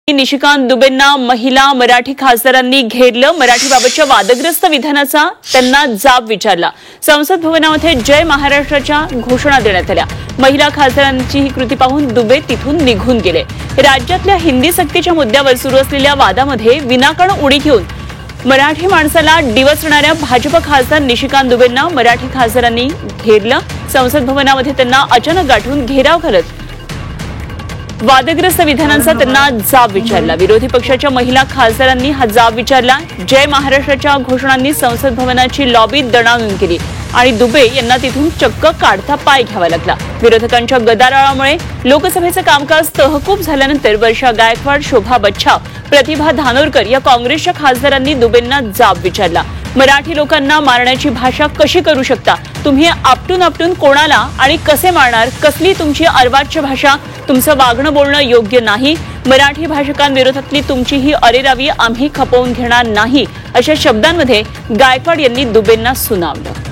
निशिकांत दुबेंना महिला मराठी खासदारांनी घेरलं। मराठीबाबतच्या वादग्रस्त विधानाचा त्यांना जाब विचारला। संसद भवनामध्ये जय महाराष्ट्राच्या घोषणा देण्यात आल्या। महिला खासदारांची ही कृती पाहून दुबे तिथून निघून गेले। राज्यातल्या हिंदी सक्तीच्या मुद्द्यावर सुरू असलेल्या वादामध्ये विनाकारण उडी घेऊन मराठी माणसाला डिवचणाऱ्या भाजप खासदार निशिकांत दुबेंना मराठी खासदारांनी घेरलं। संसद भवनामध्ये त्यांना अचानक गाठून घेराव घालत वादग्रस्त विधानांचा त्यांना जाब विचारला। विरोधी पक्षाच्या महिला खासदारांनी हा जाब विचारला। जय महाराष्ट्राच्या घोषणांनी संसद भवनाची लॉबी दणाणून केली आणि दुबे यांना तिथून चक्क काढता पाय घ्यावा लागला। विरोधकांच्या गदारोळामुळे लोकसभेचं कामकाज तहकूब झाल्यानंतर वर्षा गायकवाड, शोभा बच्छाव, प्रतिभा धानोरकर या काँग्रेसच्या खासदारांनी दुबेंना जाब विचारला। मराठी लोकांना मारण्याची भाषा कशी करू शकता? तुम्ही आपटून आपटून कोणाला आणि कसे मारणार? कसली तुमची अर्वाच्य भाषा? तुमचं वागणं बोलणं योग्य नाही। मराठी भाषकांविरोधातली तुमची ही अरेरावी आम्ही खपवून घेणार नाही, अशा शब्दांमध्ये गायकवाड यांनी दुबेंना सुनावलं।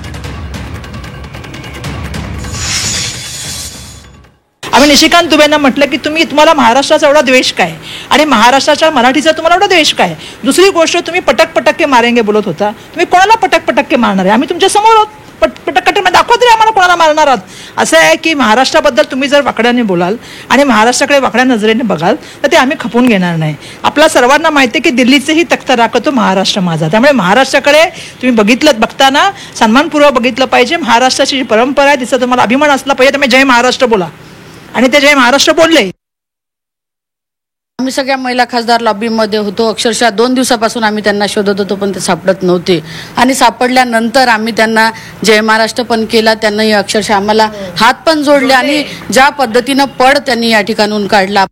आम्ही निशिकांत दुबेंना म्हटलं की तुम्हाला महाराष्ट्राचा एवढा द्वेष काय आणि महाराष्ट्राच्या मराठीचा तुम्हाला एवढा द्वेष काय? दुसरी गोष्ट, तुम्ही पटक पटक के मारेंगे बोलत होता। तुम्ही कोणाला पटक पटक के मारणार आहे? आम्ही तुमच्या समोर आहोत। पटक पटक दाखवा तरी आम्हाला कोणाला मारणार आहात। असं आहे की महाराष्ट्राबद्दल तुम्ही जर वाकड्याने बोलाल आणि महाराष्ट्राकडे वाकड्या नजरेने बघाल तर ते आम्ही खपवून घेणार नाही। आपल्या सर्वांना माहिती आहे की दिल्लीचेही तख्त राखतो महाराष्ट्र माझा। त्यामुळे महाराष्ट्राकडे तुम्ही बघताना सन्मानपूर्वक बघितलं पाहिजे। महाराष्ट्राची जी परंपरा आहे तिचा तुम्हाला अभिमान असला पाहिजे। त्यामुळे जय महाराष्ट्र बोला आणि ते जय महाराष्ट्र बोलले। आम्ही सगळ्या महिला खासदार लॉबीमध्ये होतो। अक्षरशः 2 दिवसापासून आम्ही त्यांना शोधत होतो, पण ते सापडत नव्हते आणि सापडल्यानंतर आम्ही त्यांना जय महाराष्ट्र पण केला। त्यांनी अक्षरशः आम्हाला हात पण जोडले आणि ज्या पद्धतीनं पड त्यांनी या ठिकाणून काढला।